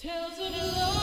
Tales of love.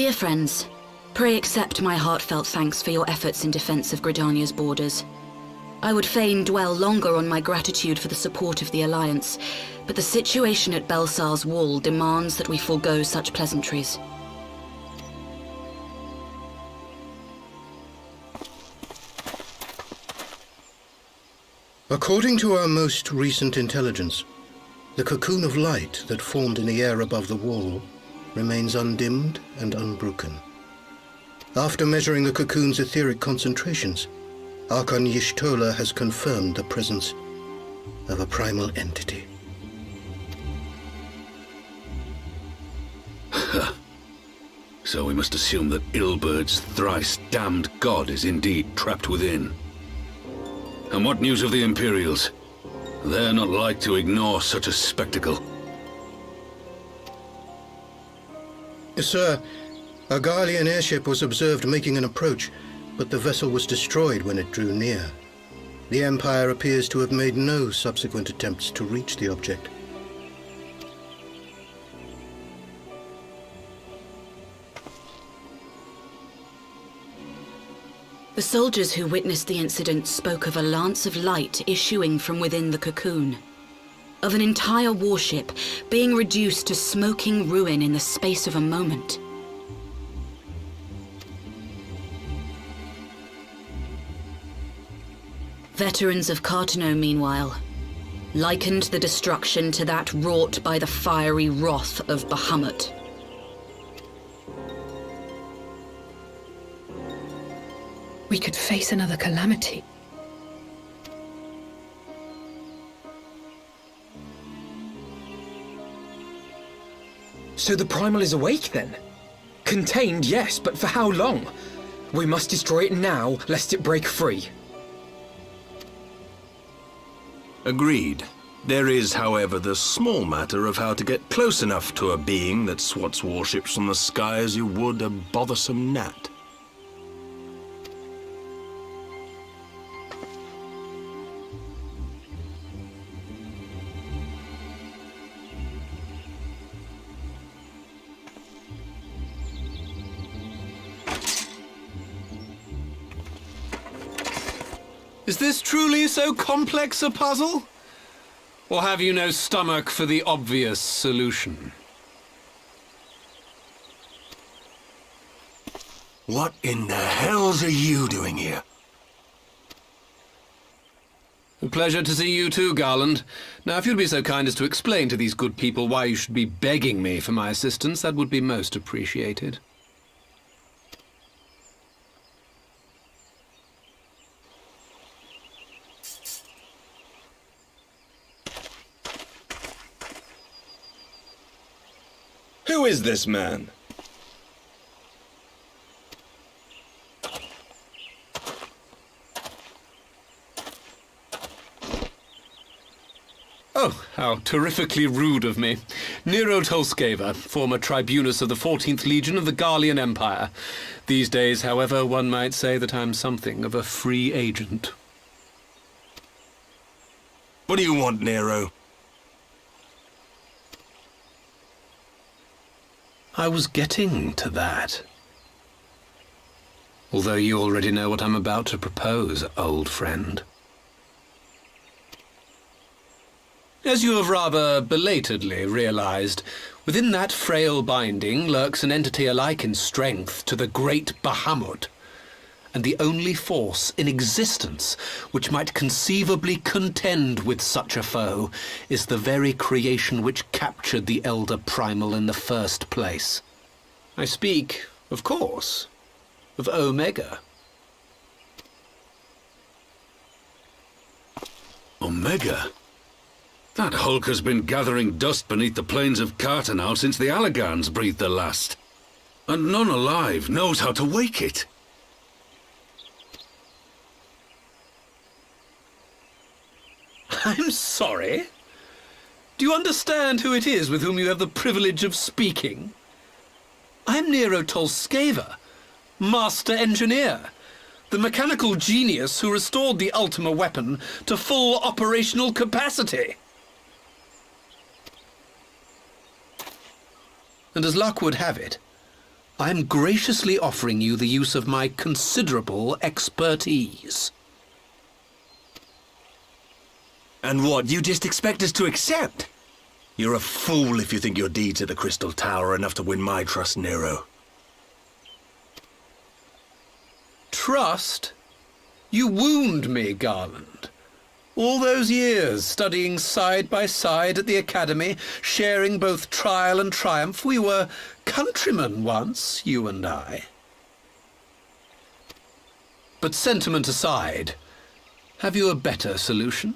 Dear friends, pray accept my heartfelt thanks for your efforts in defense of Gridania's borders. I would fain dwell longer on my gratitude for the support of the Alliance, but the situation at Belsar's wall demands that we forego such pleasantries. According to our most recent intelligence, the cocoon of light that formed in the air above the wall remains undimmed and unbroken. After measuring the cocoon's etheric concentrations, Archon Y'shtola has confirmed the presence of a primal entity. So we must assume that Ilbert's thrice-damned god is indeed trapped within. And what news of the Imperials? They're not like to ignore such a spectacle. Sir, a Garlean airship was observed making an approach, but the vessel was destroyed when it drew near. The Empire appears to have made no subsequent attempts to reach the object. The soldiers who witnessed the incident spoke of a lance of light issuing from within the cocoon, of an entire warship being reduced to smoking ruin in the space of a moment. Veterans of Cartano, meanwhile, likened the destruction to that wrought by the fiery wrath of Bahamut. We could face another calamity. So the Primal is awake then? Contained, yes, but for how long? We must destroy it now, lest it break free. Agreed. There is, however, the small matter of how to get close enough to a being that swats warships from the sky as you would a bothersome gnat. Is this truly so complex a puzzle? Or have you no stomach for the obvious solution? What in the hells are you doing here? A pleasure to see you too, Garland. Now, if you'd be so kind as to explain to these good people why you should be begging me for my assistance, that would be most appreciated. Who is this man? Oh, how terrifically rude of me. Nero Tolskeva, former tribunus of the 14th Legion of the Garlean Empire. These days, however, one might say that I'm something of a free agent. What do you want, Nero? I was getting to that. Although you already know what I'm about to propose, old friend. As you have rather belatedly realized, within that frail binding lurks an entity alike in strength to the great Bahamut, and the only force in existence which might conceivably contend with such a foe is the very creation which captured the Elder Primal in the first place. I speak, of course, of Omega. Omega? That hulk has been gathering dust beneath the plains of Cartanal since the Allagans breathed their last. And none alive knows how to wake it. I'm sorry? Do you understand who it is with whom you have the privilege of speaking? I'm Nero Tolskeva, Master Engineer, the mechanical genius who restored the Ultima weapon to full operational capacity. And as luck would have it, I am graciously offering you the use of my considerable expertise. And what, you just expect us to accept? You're a fool if you think your deeds at the Crystal Tower are enough to win my trust, Nero. Trust? You wound me, Garland. All those years, studying side by side at the Academy, sharing both trial and triumph, we were countrymen once, you and I. But sentiment aside, have you a better solution?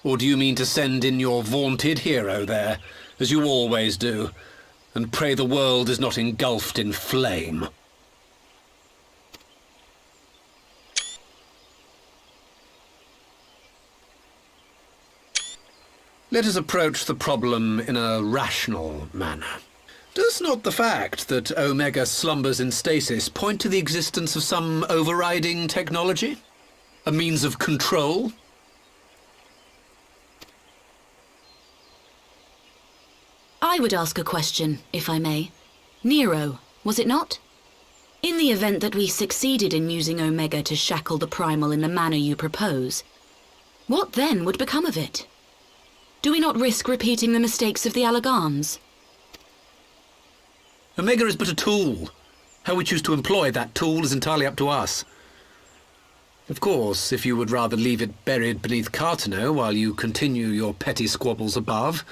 Or do you mean to send in your vaunted hero there, as you always do, and pray the world is not engulfed in flame? Let us approach the problem in a rational manner. Does not the fact that Omega slumbers in stasis point to the existence of some overriding technology? A means of control? I would ask a question, if I may. Nero, was it not? In the event that we succeeded in using Omega to shackle the Primal in the manner you propose, what then would become of it? Do we not risk repeating the mistakes of the Allagans? Omega is but a tool. How we choose to employ that tool is entirely up to us. Of course, if you would rather leave it buried beneath Cartano while you continue your petty squabbles above,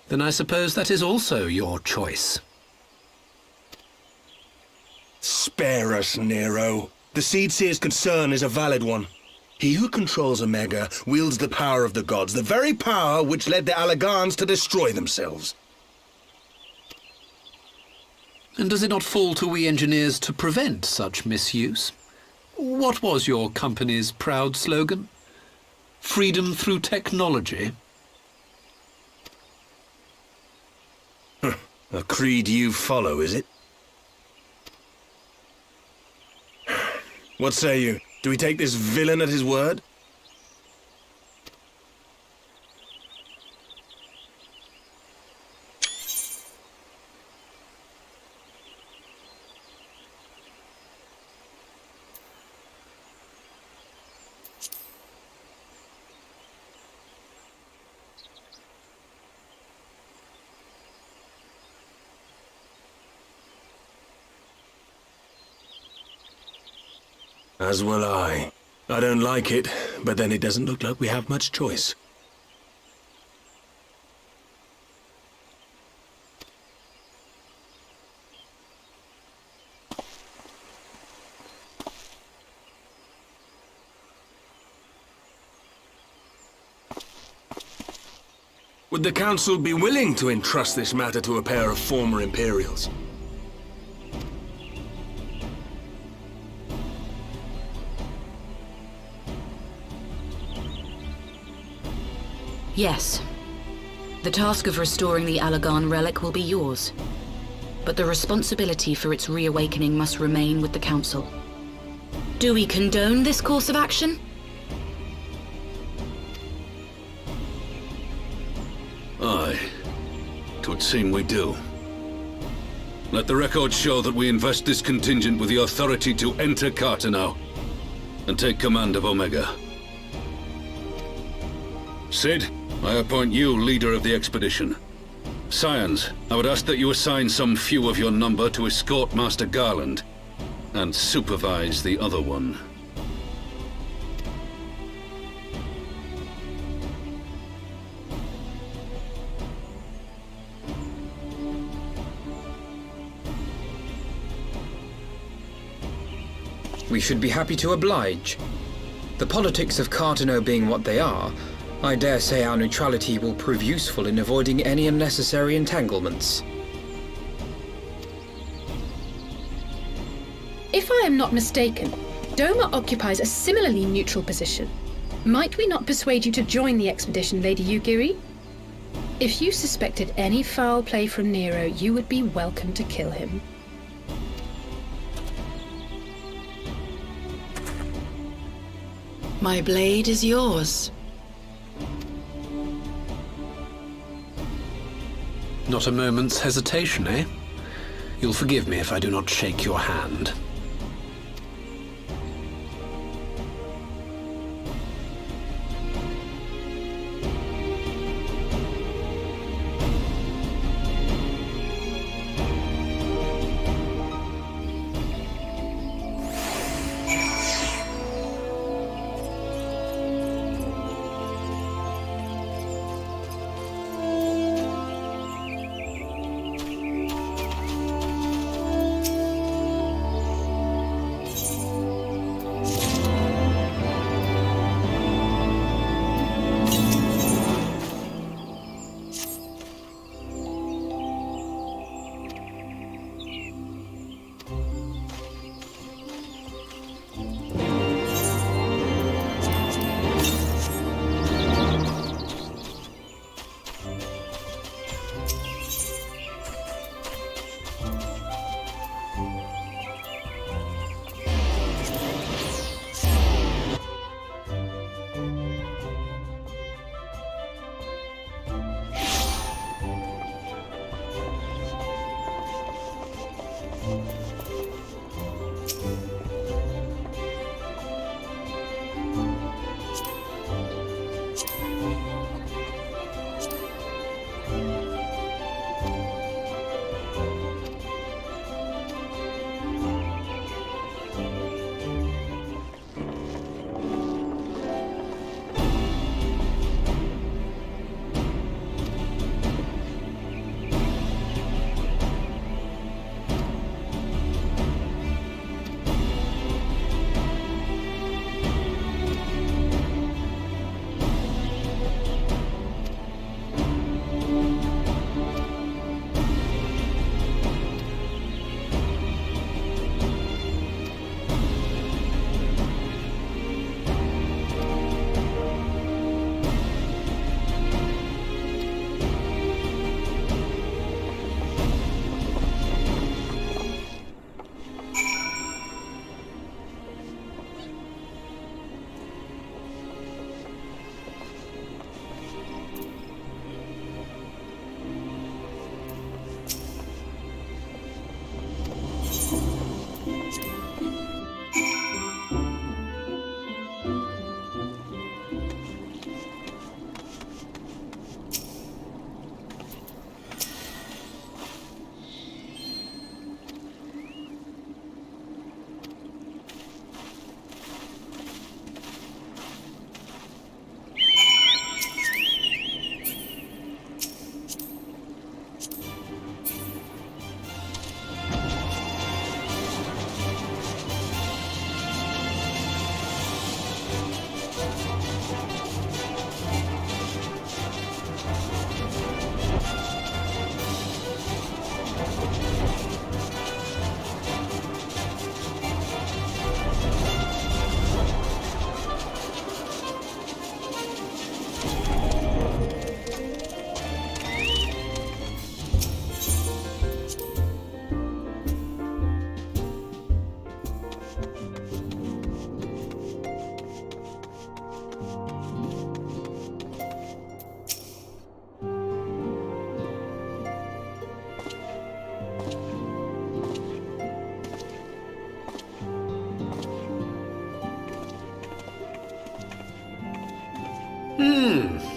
then I suppose that is also your choice. Spare us, Nero. The Seedseer's concern is a valid one. He who controls Omega wields the power of the gods, the very power which led the Allagans to destroy themselves. And does it not fall to we engineers to prevent such misuse? What was your company's proud slogan? Freedom through technology? A creed you follow, is it? What say you? Do we take this villain at his word? As will I. I don't like it, but then it doesn't look like we have much choice. Would the Council be willing to entrust this matter to a pair of former Imperials? Yes. The task of restoring the Allagan relic will be yours. But the responsibility for its reawakening must remain with the Council. Do we condone this course of action? Aye. 'Twould seem we do. Let the record show that we invest this contingent with the authority to enter Cartano and take command of Omega. Sid, I appoint you leader of the expedition. Scions, I would ask that you assign some few of your number to escort Master Garland and supervise the other one. We should be happy to oblige. The politics of Cartano being what they are, I dare say our neutrality will prove useful in avoiding any unnecessary entanglements. If I am not mistaken, Doma occupies a similarly neutral position. Might we not persuade you to join the expedition, Lady Yugiri? If you suspected any foul play from Nero, you would be welcome to kill him. My blade is yours. Not a moment's hesitation, eh? You'll forgive me if I do not shake your hand.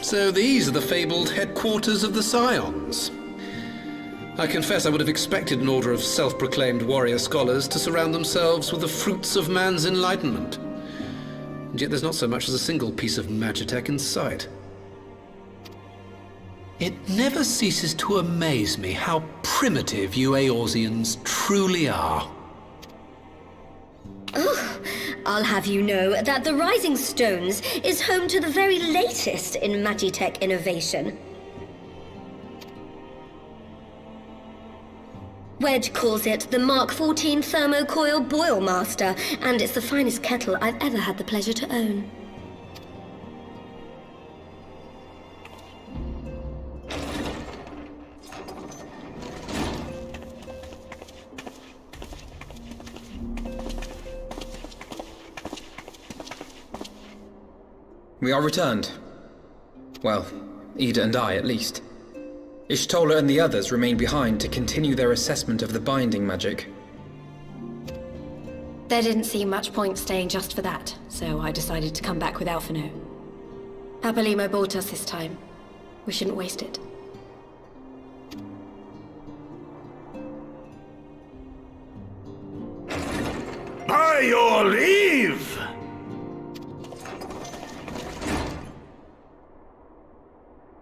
So these are the fabled headquarters of the Scions. I confess I would have expected an order of self-proclaimed warrior scholars to surround themselves with the fruits of man's enlightenment. And yet there's not so much as a single piece of magitech in sight. It never ceases to amaze me how primitive you Eorzeans truly are. Oh, I'll have you know that the Rising Stones is home to the very latest in magitech innovation. Wedge calls it the Mark 14 Thermocoil Boil Master, and it's the finest kettle I've ever had the pleasure to own. We are returned. Well, Ida and I, at least. Ishtola and the others remain behind to continue their assessment of the binding magic. There didn't seem much point staying just for that, so I decided to come back with Alphino. Papalimo bought us this time. We shouldn't waste it. By your leave!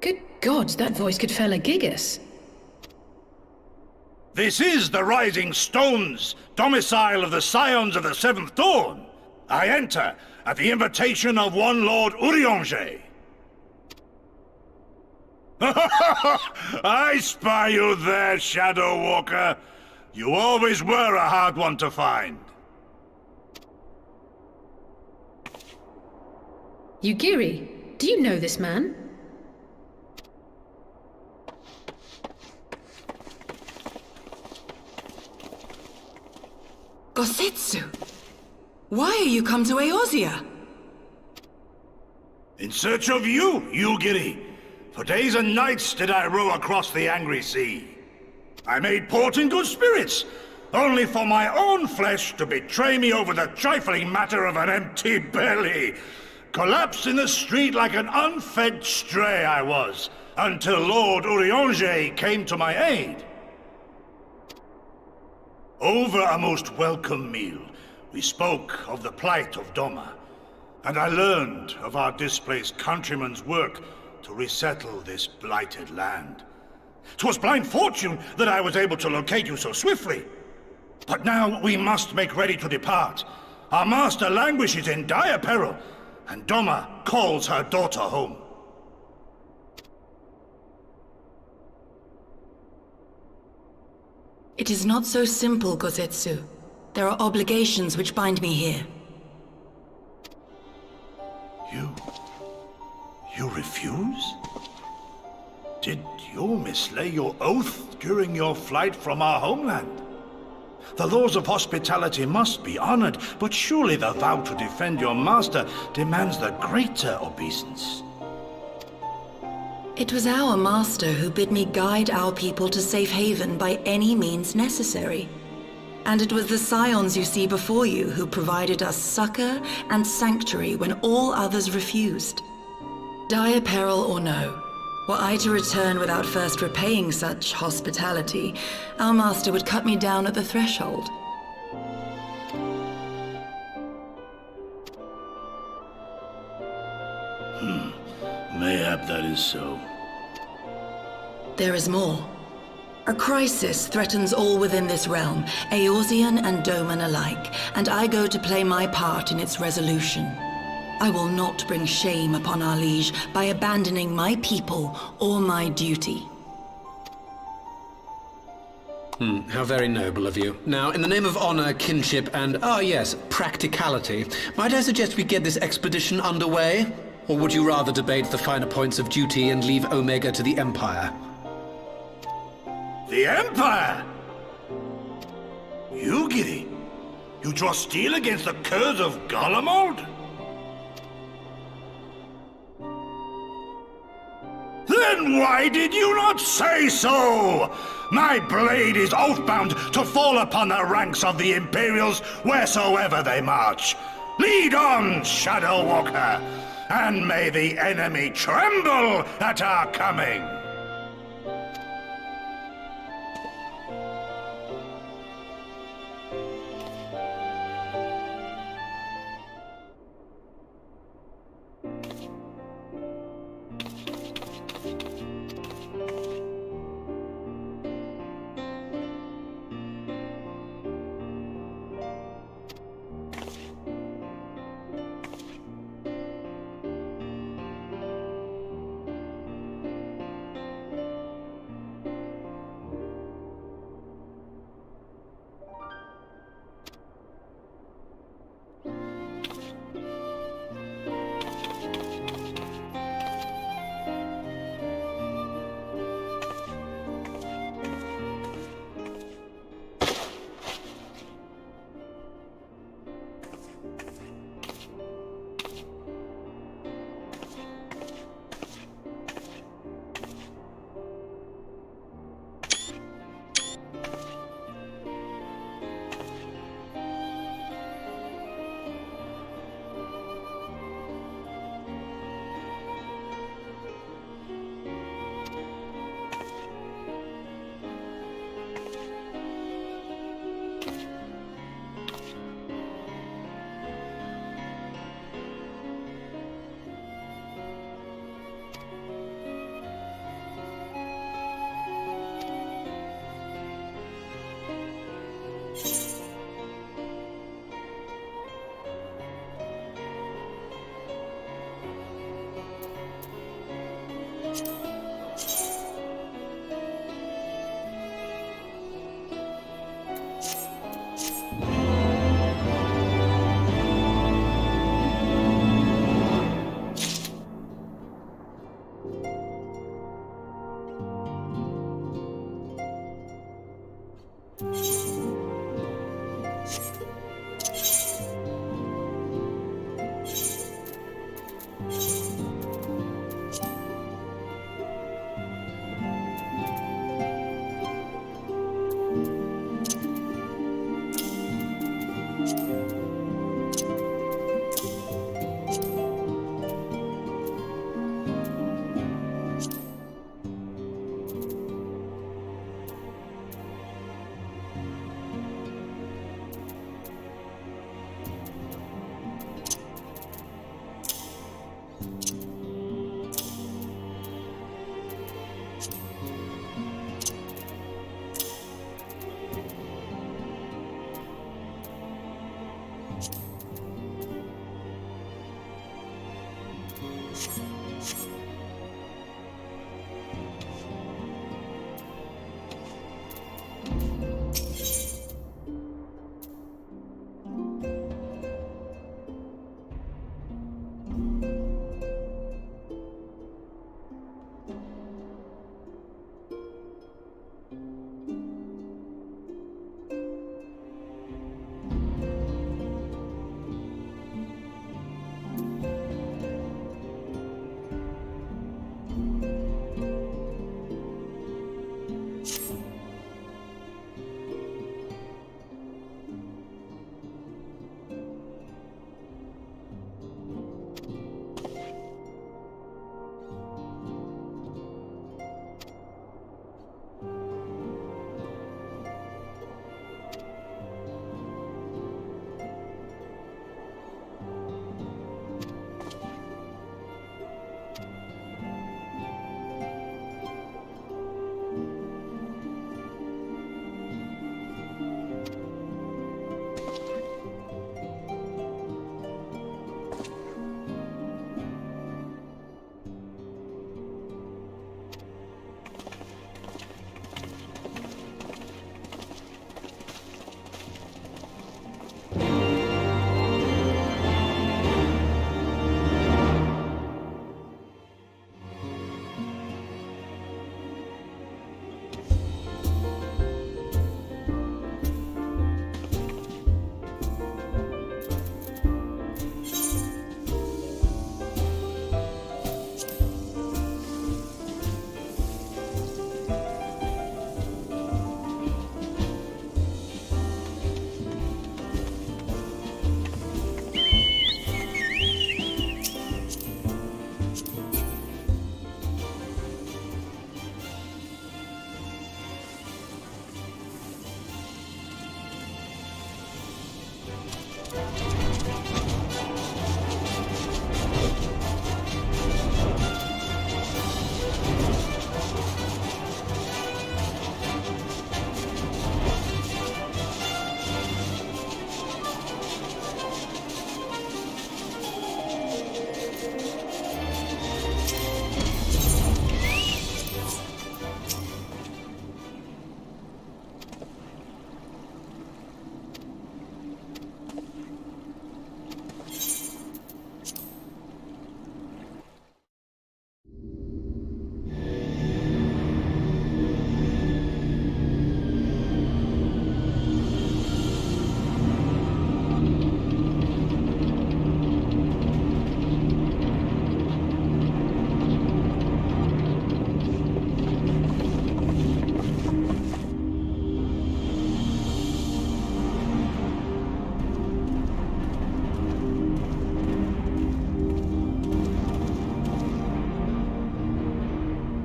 Good gods, that voice could fell a gigas. This is the Rising Stones, domicile of the Scions of the Seventh Dawn. I enter at the invitation of one Lord Urianger. I spy you there, Shadow Walker. You always were a hard one to find. Yugiri, do you know this man? Gosetsu! Why are you come to Eorzea? In search of you, Yugiri. For days and nights did I row across the angry sea. I made port in good spirits, only for my own flesh to betray me over the trifling matter of an empty belly. Collapsed in the street like an unfed stray I was, until Lord Urianger came to my aid. Over a most welcome meal, we spoke of the plight of Doma, and I learned of our displaced countrymen's work to resettle this blighted land. 'Twas blind fortune that I was able to locate you so swiftly. But now we must make ready to depart. Our master languishes in dire peril, and Doma calls her daughter home. It is not so simple, Gosetsu. There are obligations which bind me here. You refuse? Did you mislay your oath during your flight from our homeland? The laws of hospitality must be honored, but surely the vow to defend your master demands the greater obeisance. It was our master who bid me guide our people to safe haven by any means necessary. And it was the scions you see before you who provided us succor and sanctuary when all others refused. Dire peril or no, were I to return without first repaying such hospitality, our master would cut me down at the threshold. Mayhap that is so. There is more. A crisis threatens all within this realm, Eorzean and Doman alike, and I go to play my part in its resolution. I will not bring shame upon our liege by abandoning my people or my duty. How very noble of you. Now, in the name of honor, kinship, and, yes, practicality, might I suggest we get this expedition underway? Or would you rather debate the finer points of duty and leave Omega to the Empire? The Empire? Yugiri, you draw steel against the curse of Garlemald? Then why did you not say so? My blade is oath-bound to fall upon the ranks of the Imperials wheresoever they march. Lead on, Shadow Walker, and may the enemy tremble at our coming.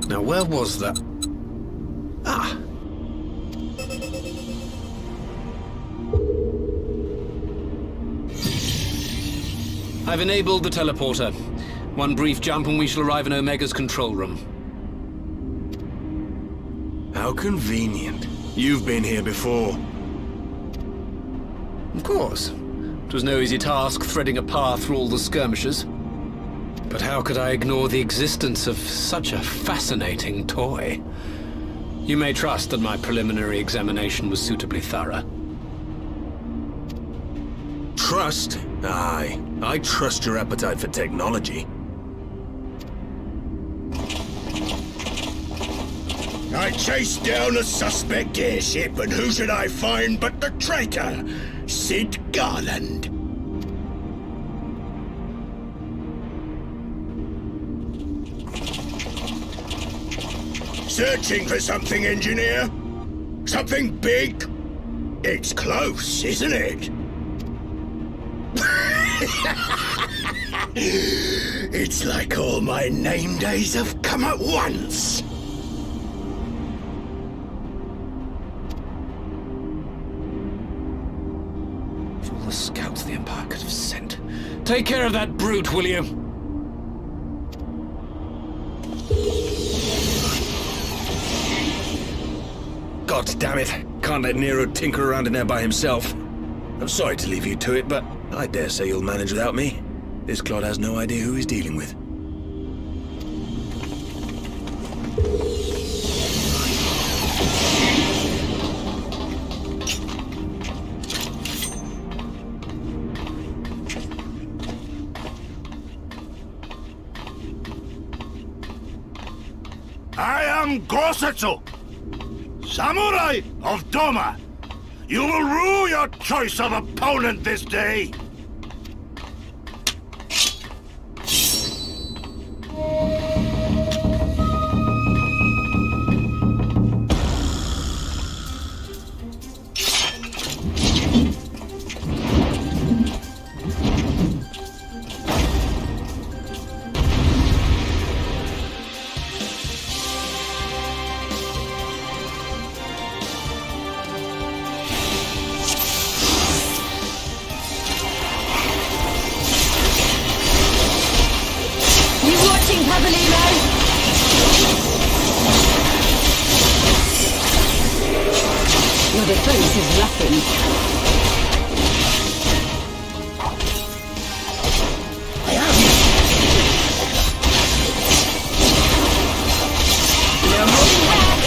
Now, where was that? Ah! I've enabled the teleporter. One brief jump and we shall arrive in Omega's control room. How convenient. You've been here before. Of course. It was no easy task threading a path through all the skirmishes. But how could I ignore the existence of such a fascinating toy? You may trust that my preliminary examination was suitably thorough. Trust? Aye. I trust your appetite for technology. I chased down a suspect airship, and who should I find but the traitor, Sid Garland. Searching for something, engineer? Something big? It's close, isn't it? It's like all my name days have come at once. For all the scouts the Empire could have sent. Take care of that brute, will you? God damn it. Can't let Nero tinker around in there by himself. I'm sorry to leave you to it, but I dare say you'll manage without me. This clod has no idea who he's dealing with. I am Gosetsu, Samurai of Doma. You will rue your choice of opponent this day. Your defense is lacking. I have you. No holding back.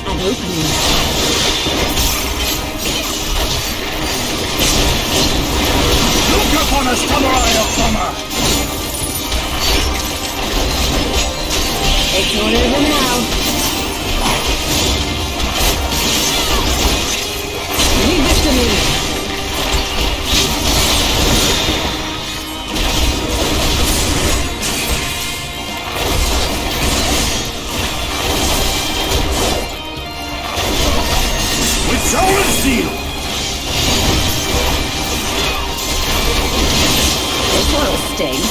An opening. Look upon a samurai of Doma. It's all over now. Leave this to me. With soul and steel. This will sting.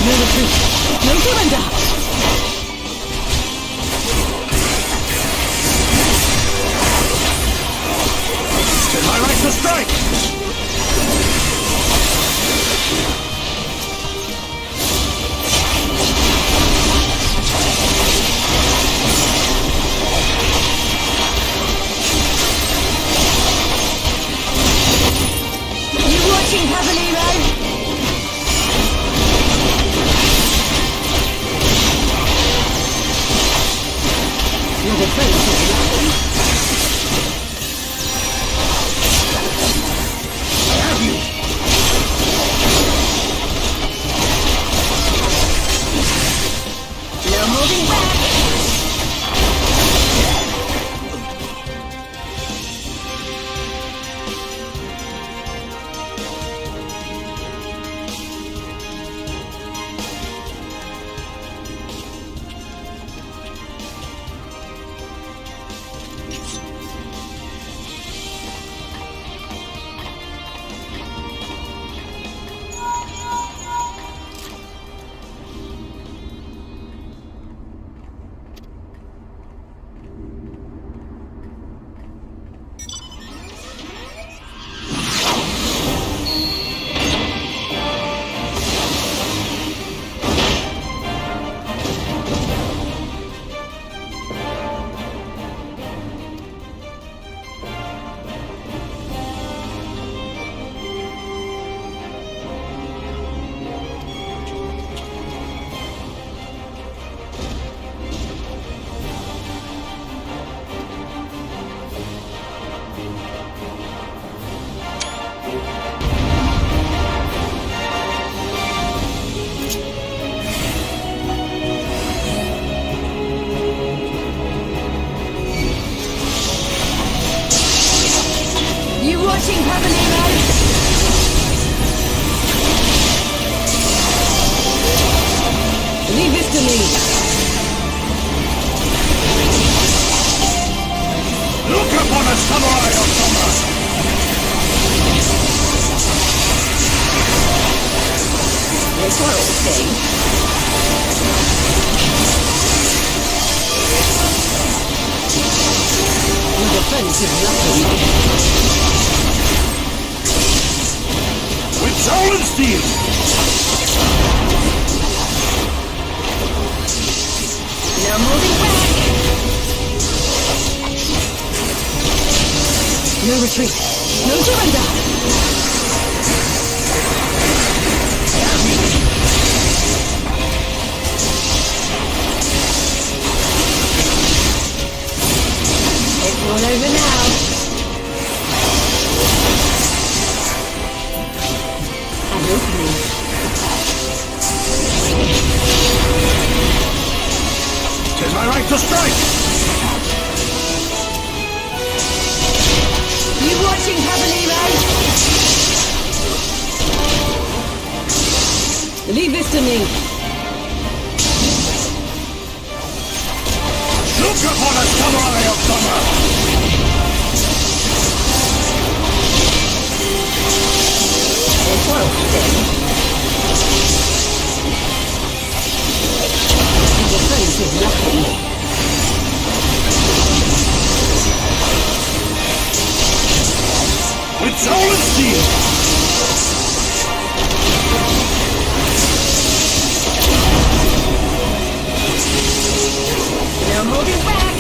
No retreat. No surrender. It's my right to strike. You watching, Cavaliero? Your defense is lacking. I have you. No holding back. Watching, Cavaliero! Leave this to me. Look upon a samurai of Doma. This will sting. Your defense is lacking. With soul and steel. No moving back. No retreat. No surrender! It's all over now. An opening. Tis my right to strike! You watching, Abonner? Leave this to me. Look upon a samurai of summer! Your face is nothing. With soul and steel! No holding back.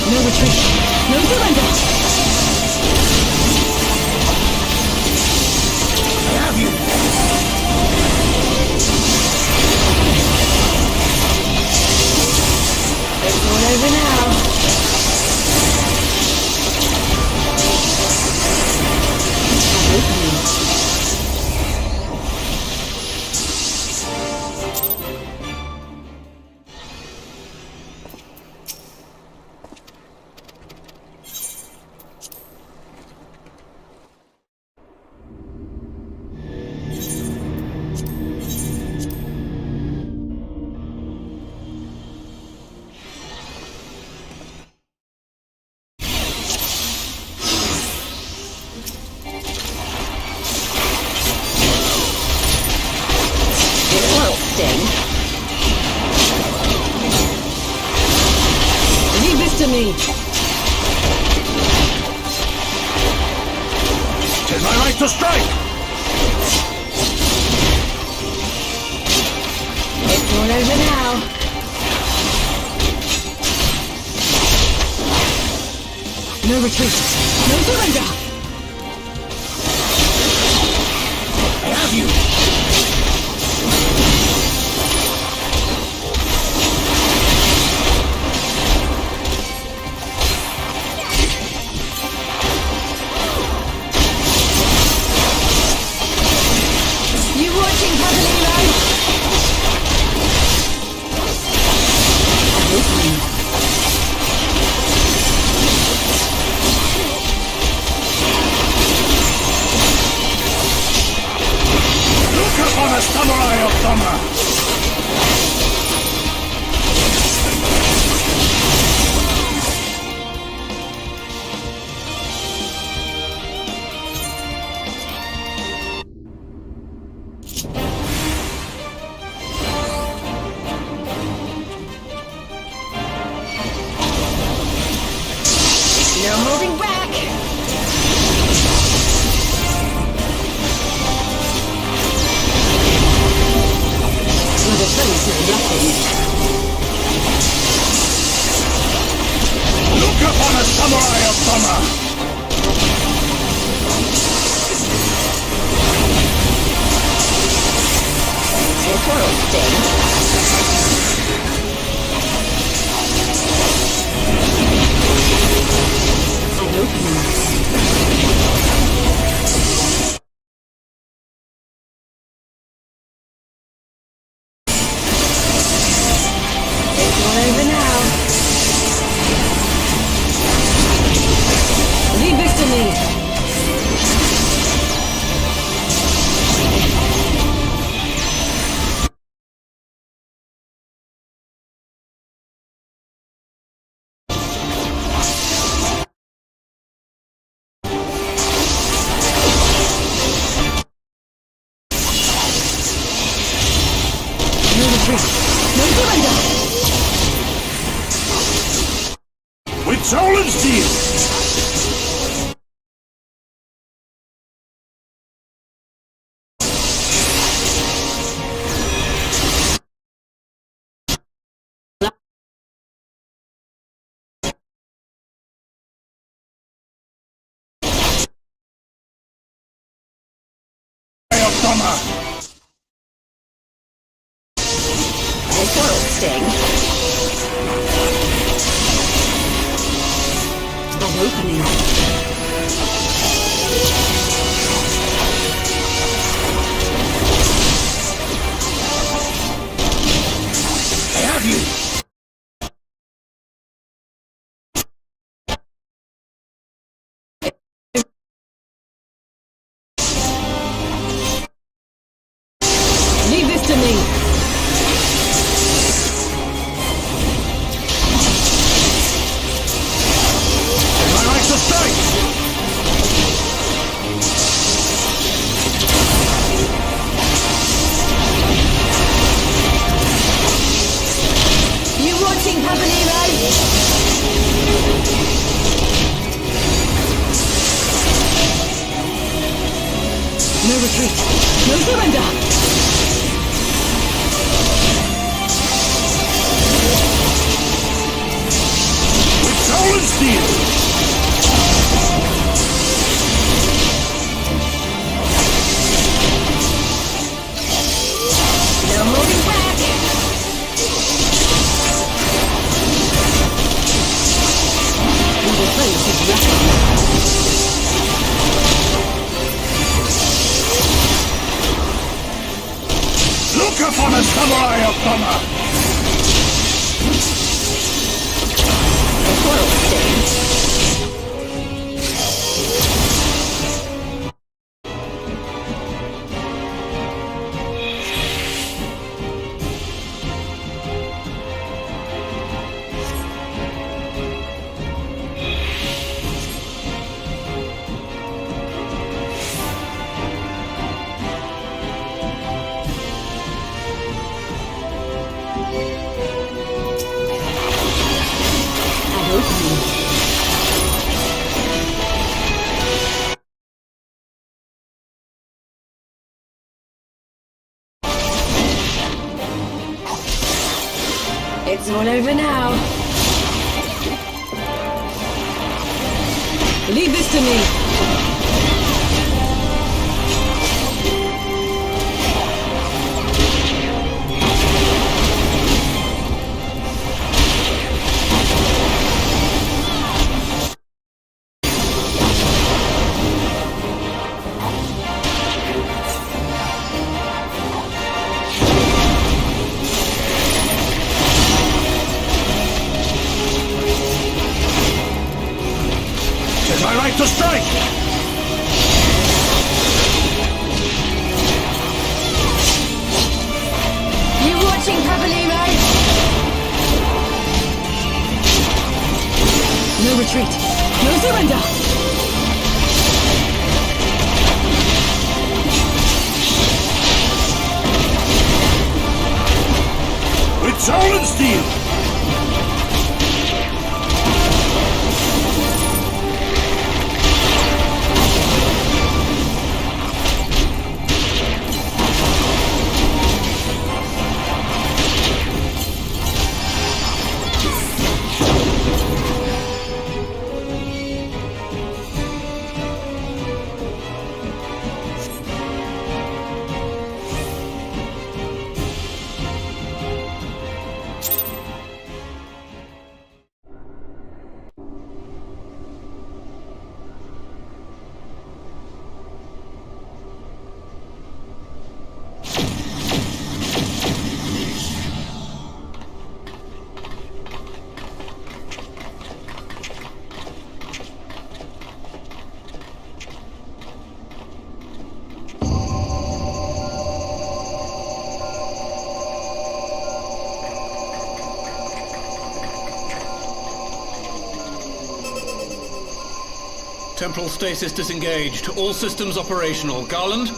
No retreat. No surrender. I have you! It's all over now. An opening. Leave this to me. Tis my right to strike! It's all over now. No retreat. No surrender. I have you! You watching, Abonner? An opening. Look upon a samurai of summer! No holding back. Your defense is nothing. Look upon a samurai of summer! It will sting. An opening. It's all over now. Leave this to me. No retreat. No surrender. With soul and steel! sting. An opening. I have you! Leave this to me. I like to strike! You watching, Abonner? No retreat. No surrender. With soul and steel! No moving back. We will face his wrath. Look upon a samurai of Abonner! A foil stain. An opening. It's all over now. Leave this to me. Tis my right to strike! You watching, Abonner? No retreat. No surrender. With soul and steel! Temporal stasis disengaged. All systems operational. Garland?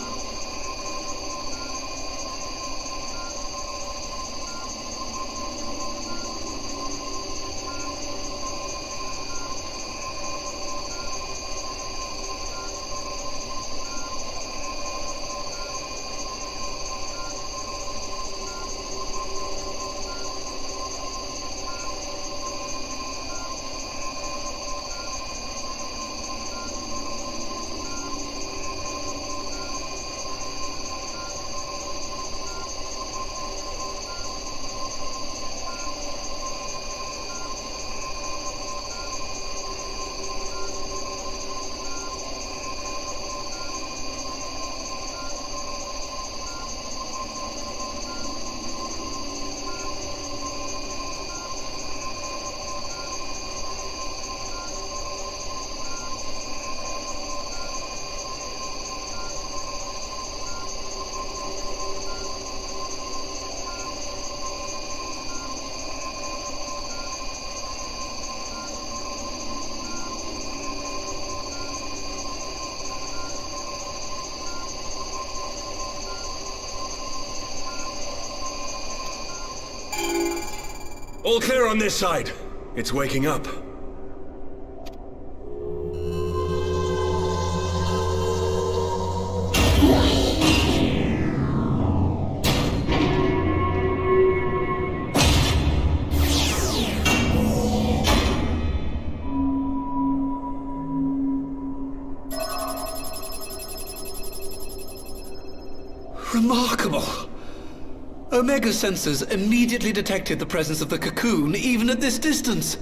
All clear on this side. It's waking up. Remarkable! Omega sensors immediately detected the presence of the cocoon, even at this distance.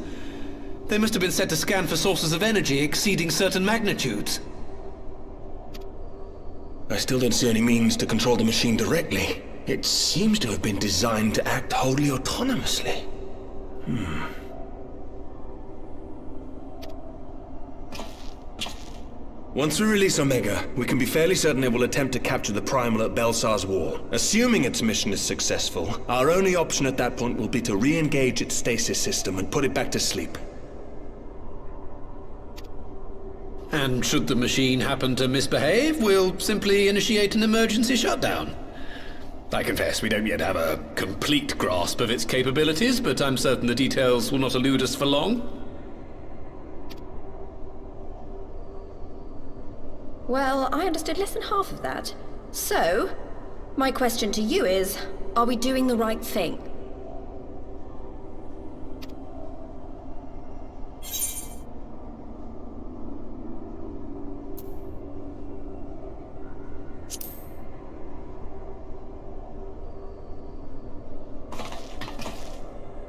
They must have been set to scan for sources of energy exceeding certain magnitudes. I still don't see any means to control the machine directly. It seems to have been designed to act wholly autonomously. Once we release Omega, we can be fairly certain it will attempt to capture the Primal at Belsar's Wall. Assuming its mission is successful, our only option at that point will be to re-engage its stasis system and put it back to sleep. And should the machine happen to misbehave, we'll simply initiate an emergency shutdown. I confess we don't yet have a complete grasp of its capabilities, but I'm certain the details will not elude us for long. Well, I understood less than half of that. So, my question to you is, are we doing the right thing?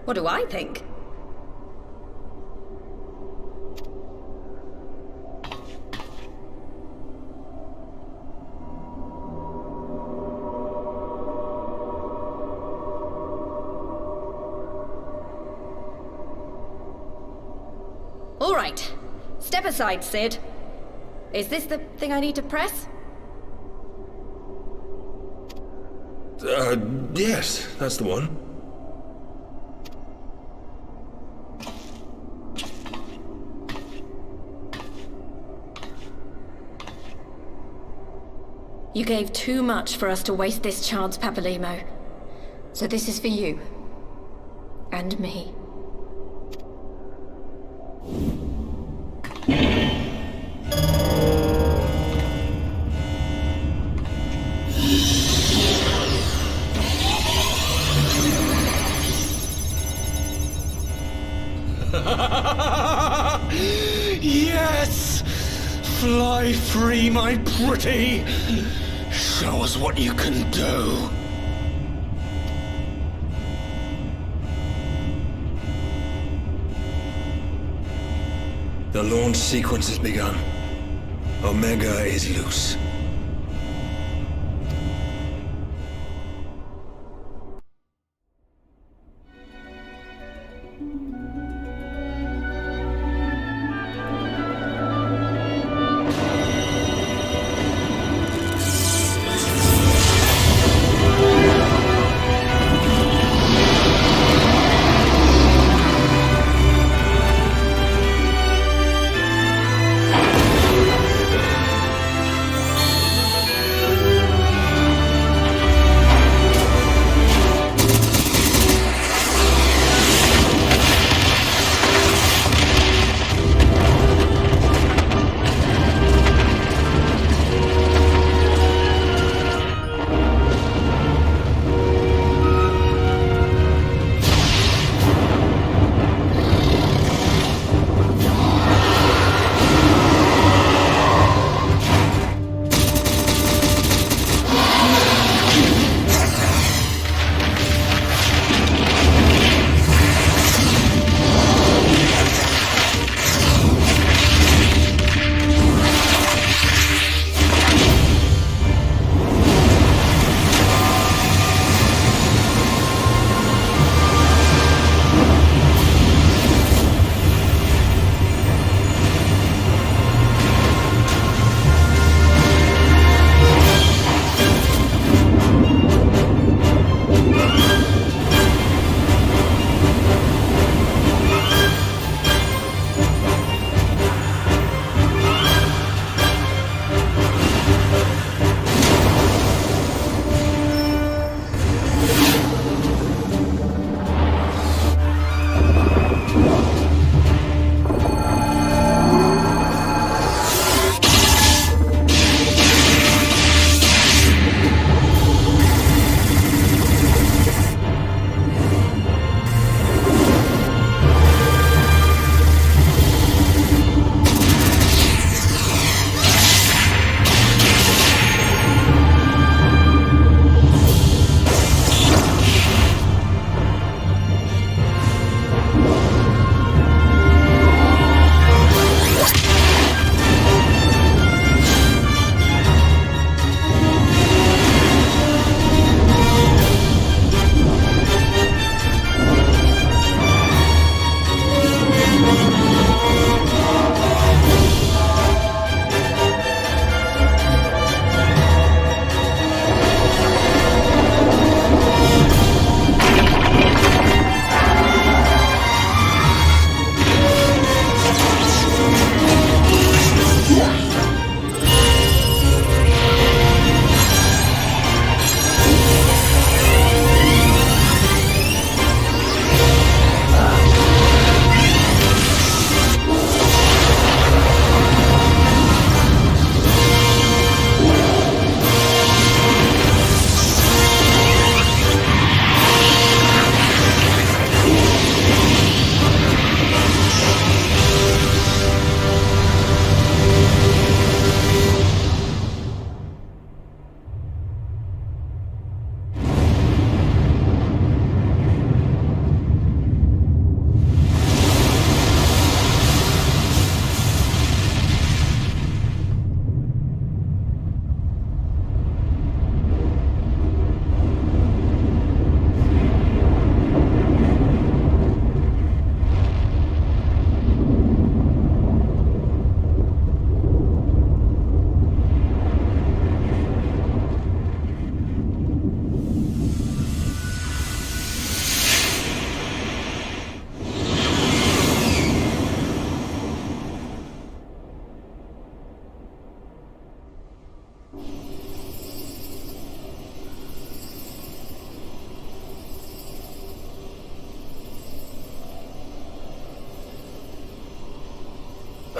What do I think? All right. Step aside, Sid. Is this the thing I need to press? Yes, that's the one. You gave too much for us to waste this chance, Papalimo. So this is for you. And me. Yes! Fly free, my pretty! Show us what you can do. The launch sequence has begun. Omega is loose.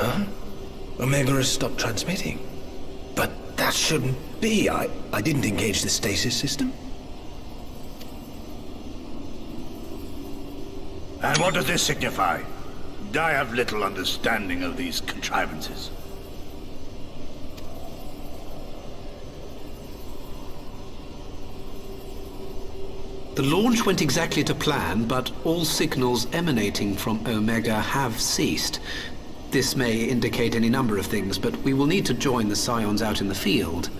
Huh? Omega has stopped transmitting. But that shouldn't be. I didn't engage the stasis system. And what does this signify? I have little understanding of these contrivances. The launch went exactly to plan, but all signals emanating from Omega have ceased. This may indicate any number of things, but we will need to join the Scions out in the field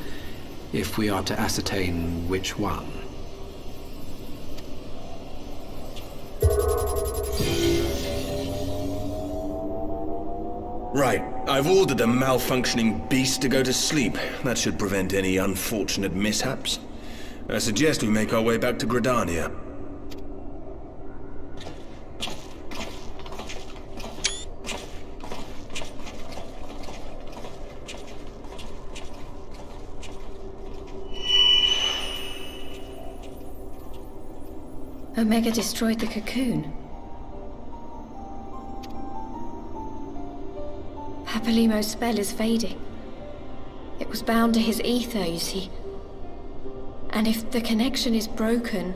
if we are to ascertain which one. Right. I've ordered the malfunctioning beast to go to sleep. That should prevent any unfortunate mishaps. I suggest we make our way back to Gridania. Omega destroyed the cocoon. Papalimo's spell is fading. It was bound to his ether, you see. And if the connection is broken...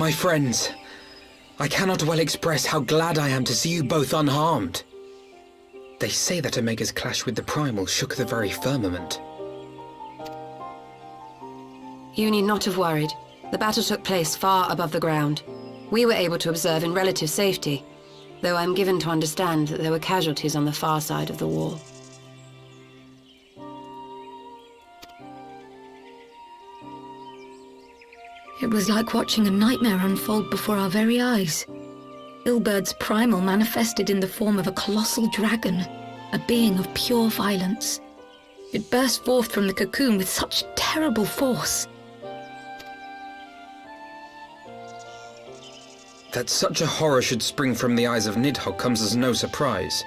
My friends, I cannot well express how glad I am to see you both unharmed. They say that Omega's clash with the Primal shook the very firmament. You need not have worried. The battle took place far above the ground. We were able to observe in relative safety, though I'm given to understand that there were casualties on the far side of the wall. It was like watching a nightmare unfold before our very eyes. Ilbird's primal manifested in the form of a colossal dragon, a being of pure violence. It burst forth from the cocoon with such terrible force. That such a horror should spring from the eyes of Nidhogg comes as no surprise.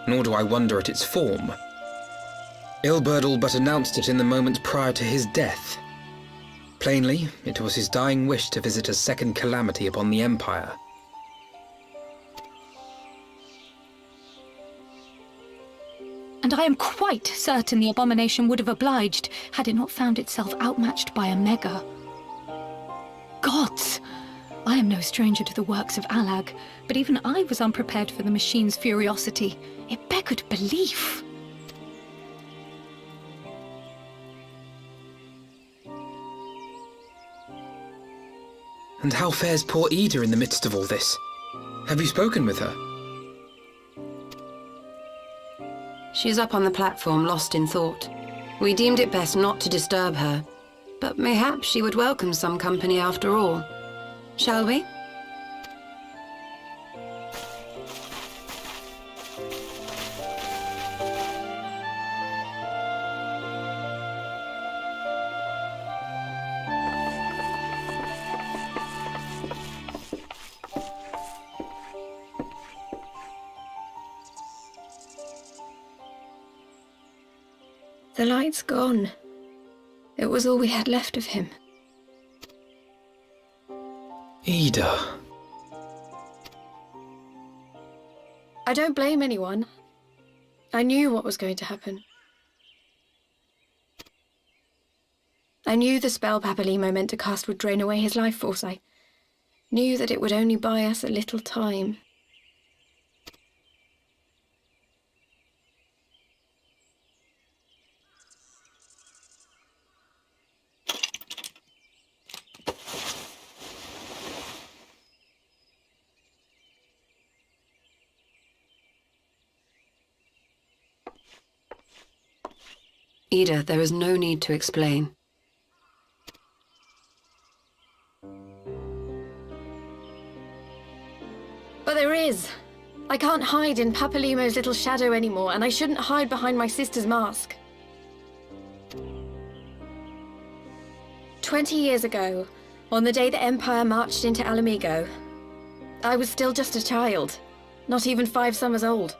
Nor do I wonder at its form. Ilberd all but announced it in the moments prior to his death. Plainly, it was his dying wish to visit a second calamity upon the Empire. And I am quite certain the abomination would have obliged had it not found itself outmatched by Omega. Gods! I am no stranger to the works of Allag, but even I was unprepared for the machine's furiosity. It beggared belief. And how fares poor Ida in the midst of all this? Have you spoken with her? She's up on the platform, lost in thought. We deemed it best not to disturb her, but mayhaps she would welcome some company after all. Shall we? The light's gone. It was all we had left of him. Ida. I don't blame anyone. I knew what was going to happen. I knew the spell Papalimo meant to cast would drain away his life force. I knew that it would only buy us a little time. Ida, there is no need to explain. But there is. I can't hide in Papalimo's little shadow anymore, and I shouldn't hide behind my sister's mask. 20 years ago, on the day the Empire marched into Alamigo, I was still just a child, not even 5 summers old.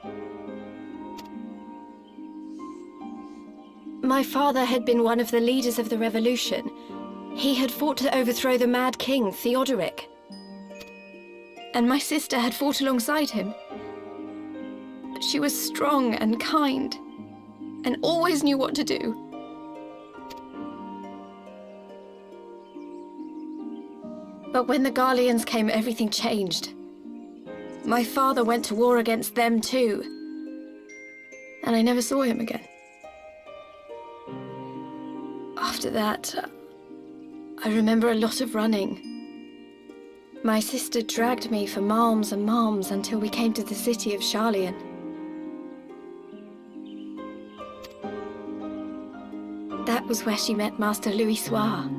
My father had been one of the leaders of the revolution. He had fought to overthrow the Mad King, Theodoric. And my sister had fought alongside him. But she was strong and kind, and always knew what to do. But when the Garleans came, everything changed. My father went to war against them too, and I never saw him again. After that, I remember a lot of running. My sister dragged me for malms and malms until we came to the city of Sharlayan. That was where she met Master Louis Soir.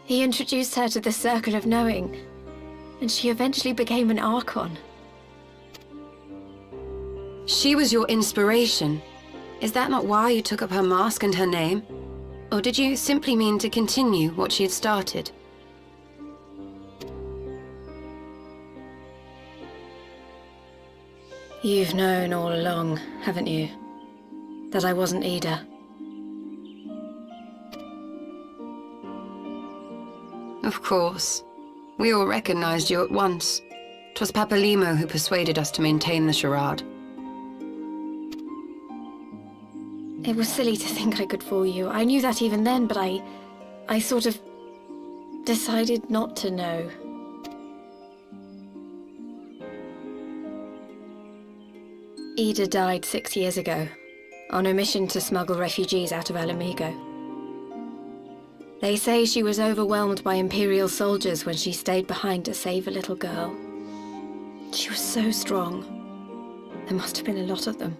He introduced her to the Circle of Knowing, and she eventually became an Archon. She was your inspiration. Is that not why you took up her mask and her name? Or did you simply mean to continue what she had started? You've known all along, haven't you? That I wasn't Ida. Of course. We all recognized you at once. 'Twas Papalimo who persuaded us to maintain the charade. It was silly to think I could fool you. I knew that even then, but I sort of decided not to know. Ida died 6 years ago, on a mission to smuggle refugees out of Alamigo. They say she was overwhelmed by Imperial soldiers when she stayed behind to save a little girl. She was so strong. There must have been a lot of them.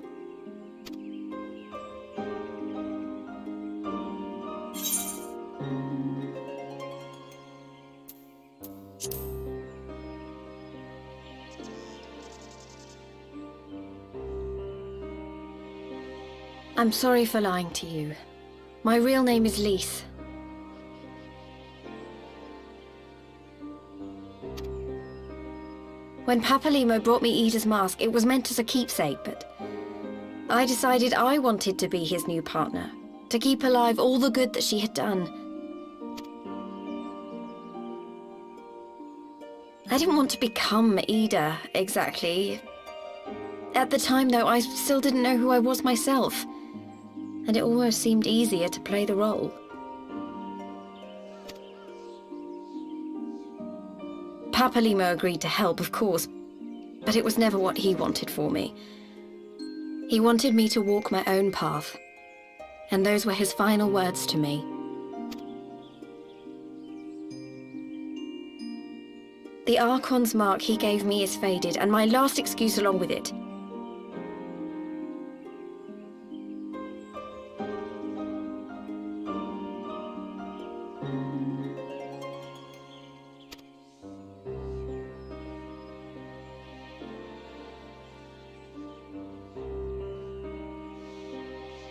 I'm sorry for lying to you. My real name is Lise. When Papalimo brought me Ida's mask, it was meant as a keepsake, but I decided I wanted to be his new partner, to keep alive all the good that she had done. I didn't want to become Ida, exactly. At the time, though, I still didn't know who I was myself, and it almost seemed easier to play the role. Papalimo agreed to help, of course, but it was never what he wanted for me. He wanted me to walk my own path, and those were his final words to me. The Archon's mark he gave me is faded, and my last excuse along with it.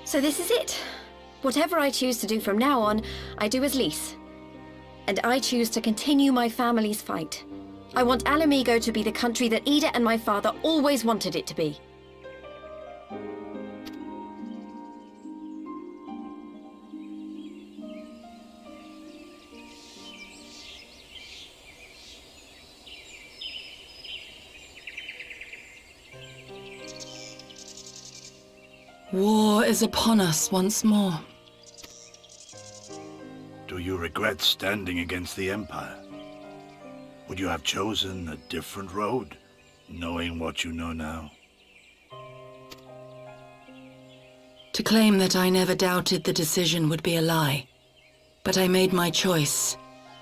So this is it. Whatever I choose to do from now on, I do as Lise. And I choose to continue my family's fight. I want Alamigo to be the country that Ida and my father always wanted it to be. War is upon us once more. Do you regret standing against the Empire? Would you have chosen a different road, knowing what you know now? To claim that I never doubted the decision would be a lie. But I made my choice,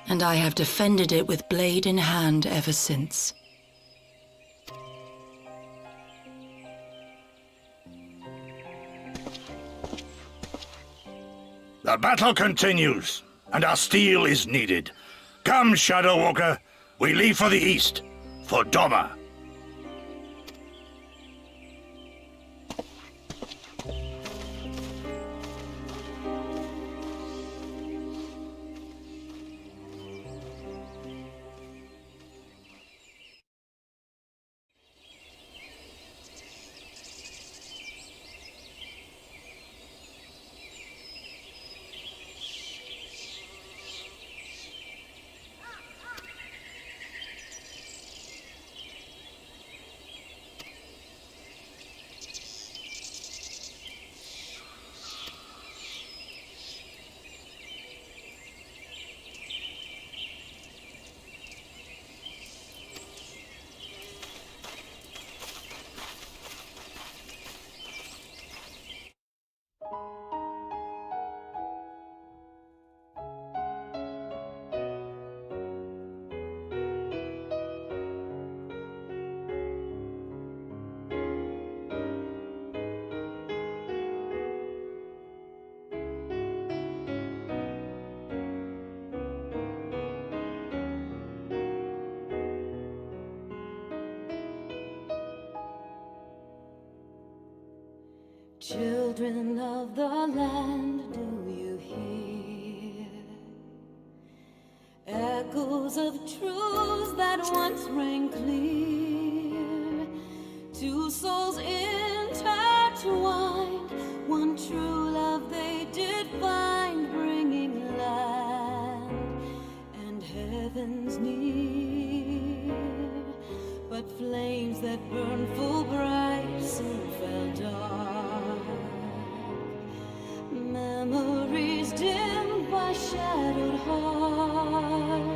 and I have defended it with blade in hand ever since. The battle continues, and our steel is needed. Come, Shadow Walker, we leave for the east, for Doma. Children of the land, do you hear echoes of truths that once rang clear? Two souls intertwined, one true love they did find, bringing land and heavens near. But flames that burned full bright soon fell dark. Memories dimmed by shadowed hearts.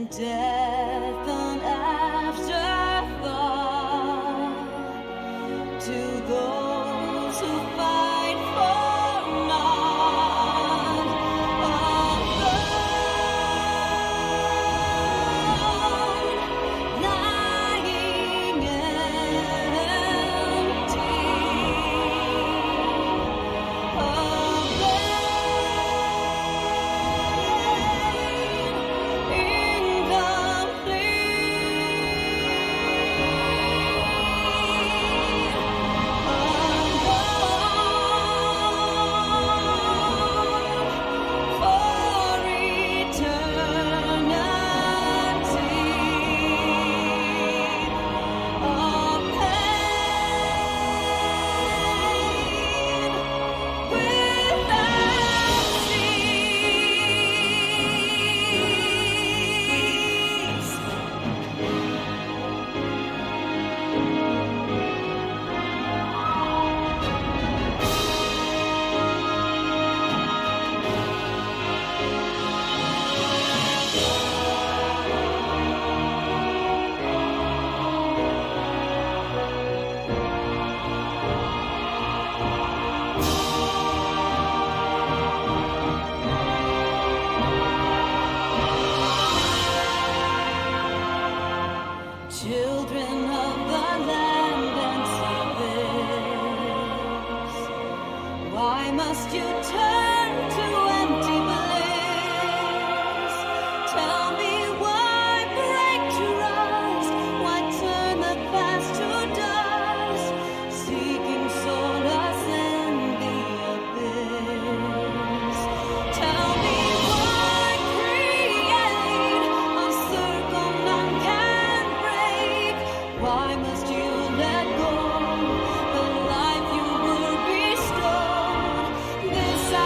and death an afterthought to those who fight for none. Alone, lying empty. Children of the land and service, why must you turn to empty bliss? Tell me why break trust, why turn the past to dust, seeking solace in the abyss. Tell me why create a circle none can break. Why must you let go the life you were bestowed? This I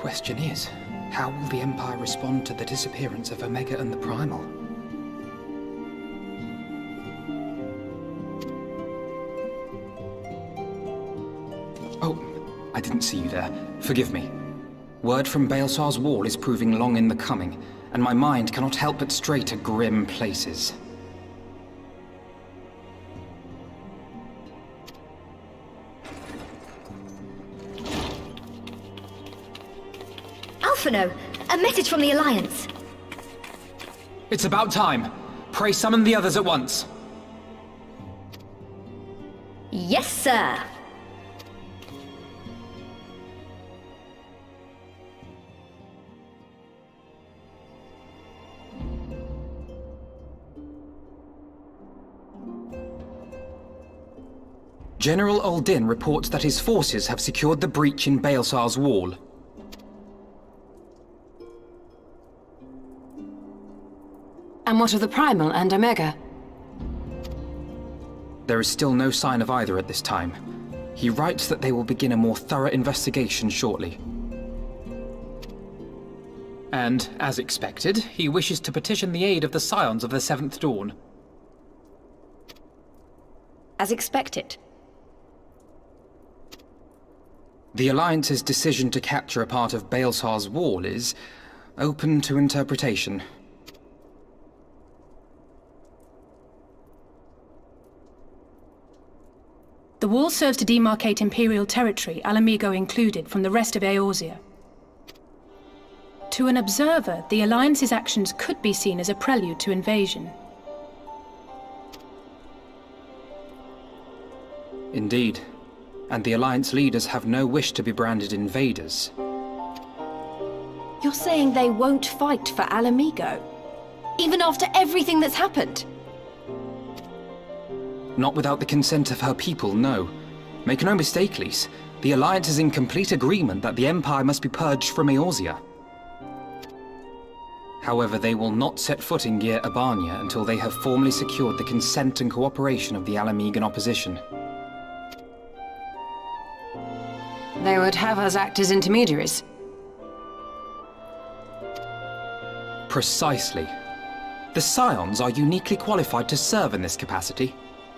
question is, how will the Empire respond to the disappearance of Omega and the Primal? Oh, I didn't see you there. Forgive me. Word from Baelsar's wall is proving long in the coming, and my mind cannot help but stray to grim places. Alphino, a message from the Alliance. It's about time. Pray summon the others at once. Yes, sir. General Uldin reports that his forces have secured the breach in Baelsar's wall. And what of the Primal and Omega? There is still no sign of either at this time. He writes that they will begin a more thorough investigation shortly. And, as expected, he wishes to petition the aid of the Scions of the Seventh Dawn. As expected. The Alliance's decision to capture a part of Baelsar's wall is open to interpretation. The wall serves to demarcate Imperial territory, Alamigo included, from the rest of Eorzea. To an observer, the Alliance's actions could be seen as a prelude to invasion. Indeed. And the Alliance leaders have no wish to be branded invaders. You're saying they won't fight for Alamigo? Even after everything that's happened? Not without the consent of her people, no. Make no mistake, Lise. The Alliance is in complete agreement that the Empire must be purged from Eorzea. However, they will not set foot in Gyr Abania until they have formally secured the consent and cooperation of the Alamigan opposition. They would have us act as intermediaries. Precisely. The Scions are uniquely qualified to serve in this capacity.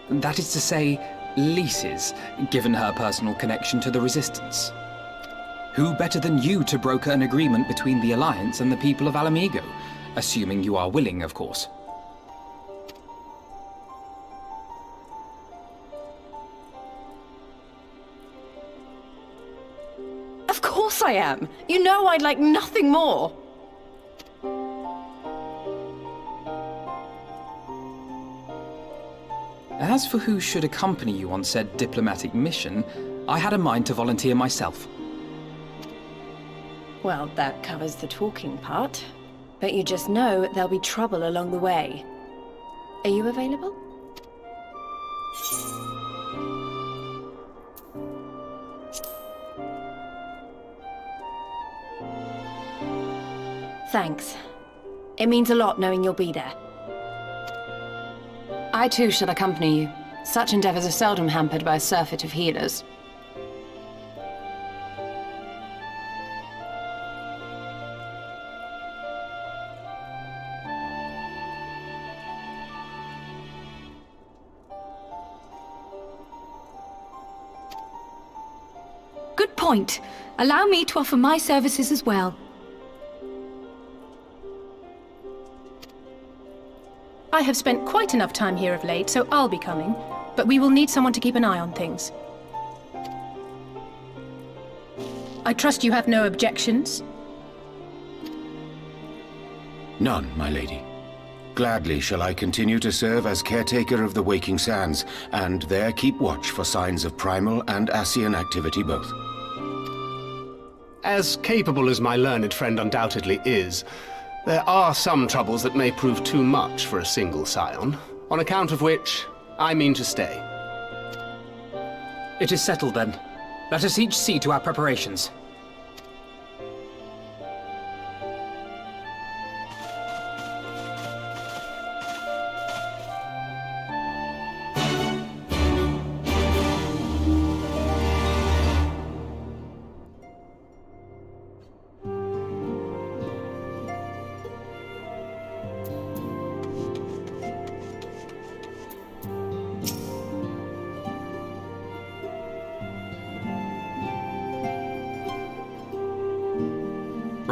That is to say, Lise's, given her personal connection to the Resistance. Who better than you to broker an agreement between the Alliance and the people of Alamigo? Assuming you are willing, of course. Of course I am! You know I'd like nothing more! As for who should accompany you on said diplomatic mission, I had a mind to volunteer myself. Well, that covers the talking part. But you just know there'll be trouble along the way. Are you available? Thanks. It means a lot knowing you'll be there. I too shall accompany you. Such endeavors are seldom hampered by a surfeit of healers. Good point. Allow me to offer my services as well. I have spent quite enough time here of late, so I'll be coming. But we will need someone to keep an eye on things. I trust you have no objections? None, my lady. Gladly shall I continue to serve as caretaker of the Waking Sands, and there keep watch for signs of primal and Ascian activity both. As capable as my learned friend undoubtedly is, there are some troubles that may prove too much for a single scion, on account of which I mean to stay. It is settled then. Let us each see to our preparations.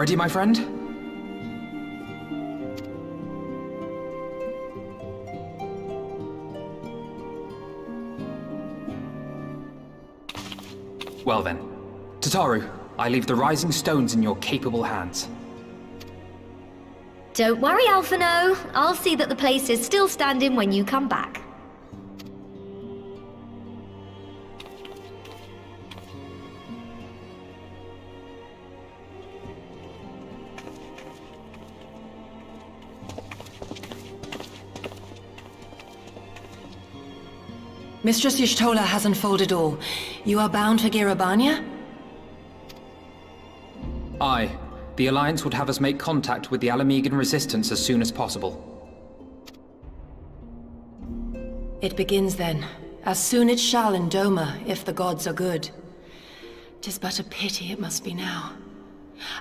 Ready, my friend? Well then, Tataru, I leave the rising stones in your capable hands. Don't worry, Alphino. I'll see that the place is still standing when you come back. Mistress Y'shtola has unfolded all. You are bound for Girabania? Aye. The Alliance would have us make contact with the Alamegan resistance as soon as possible. It begins then. As soon it shall in Doma, if the gods are good. 'Tis but a pity it must be now.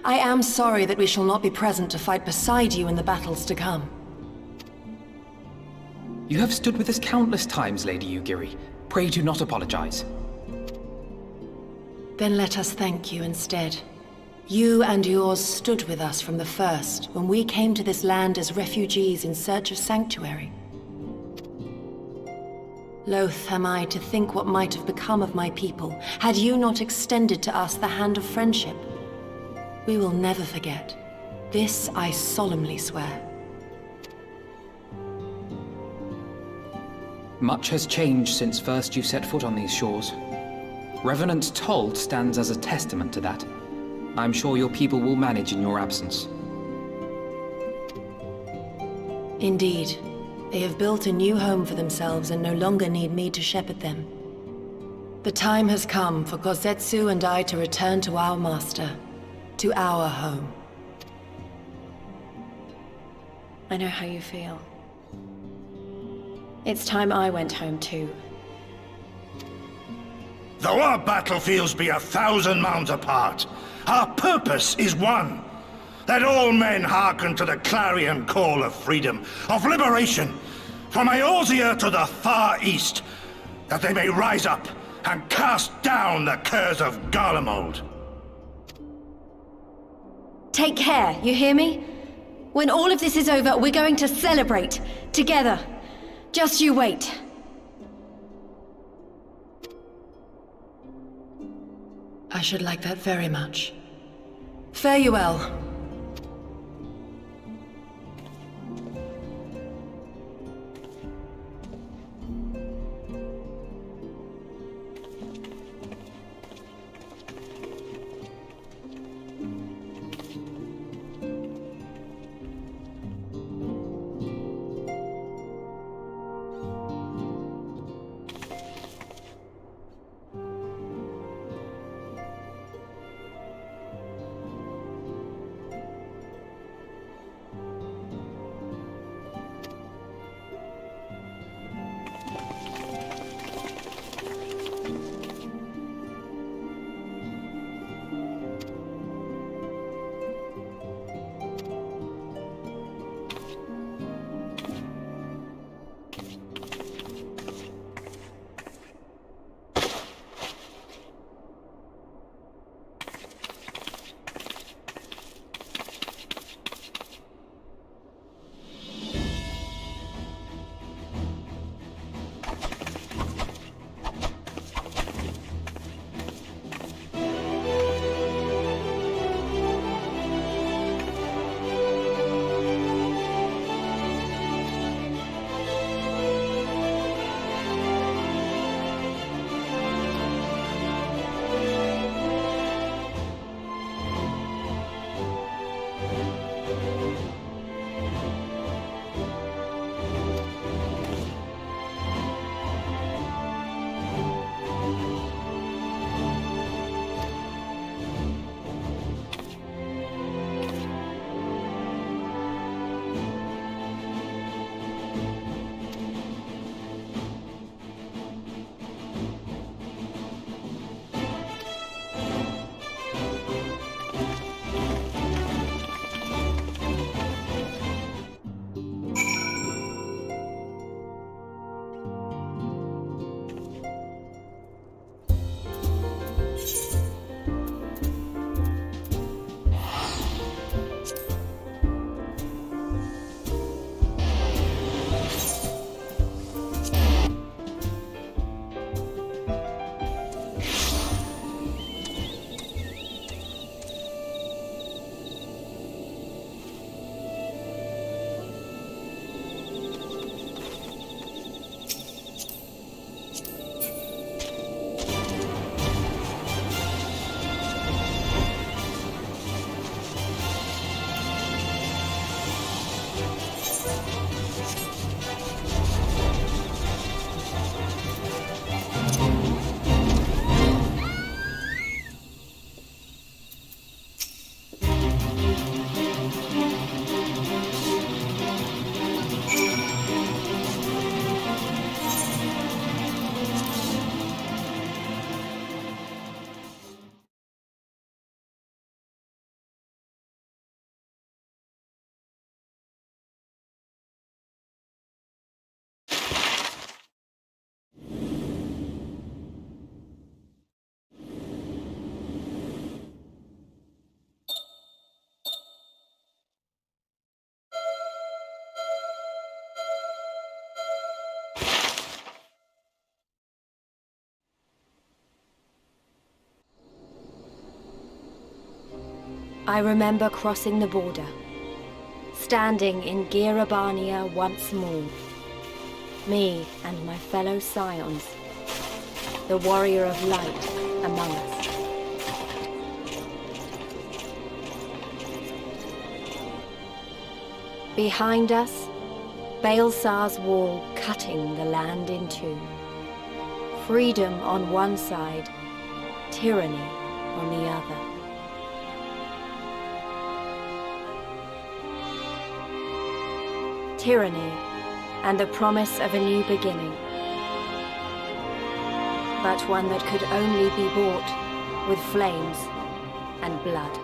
I am sorry that we shall not be present to fight beside you in the battles to come. You have stood with us countless times, Lady Yugiri. Pray do not apologize. Then let us thank you instead. You and yours stood with us from the first, when we came to this land as refugees in search of sanctuary. Loath am I to think what might have become of my people, had you not extended to us the hand of friendship. We will never forget. This I solemnly swear. Much has changed since first you set foot on these shores. Revenant's Toll stands as a testament to that. I'm sure your people will manage in your absence. Indeed. They have built a new home for themselves and no longer need me to shepherd them. The time has come for Kozetsu and I to return to our master, to our home. I know how you feel. It's time I went home too. Though our battlefields be 1,000 mounds apart, our purpose is one. Let all men hearken to the clarion call of freedom, of liberation, from Eorzea to the far east, that they may rise up and cast down the curse of Garlemald. Take care, you hear me? When all of this is over, we're going to celebrate, together. Just you wait. I should like that very much. Fare you well. I remember crossing the border, standing in Girabania once more. Me and my fellow scions, the warrior of light among us. Behind us, Baelsar's wall cutting the land in two. Freedom on one side, tyranny on the other. Tyranny and the promise of a new beginning. But one that could only be bought with flames and blood.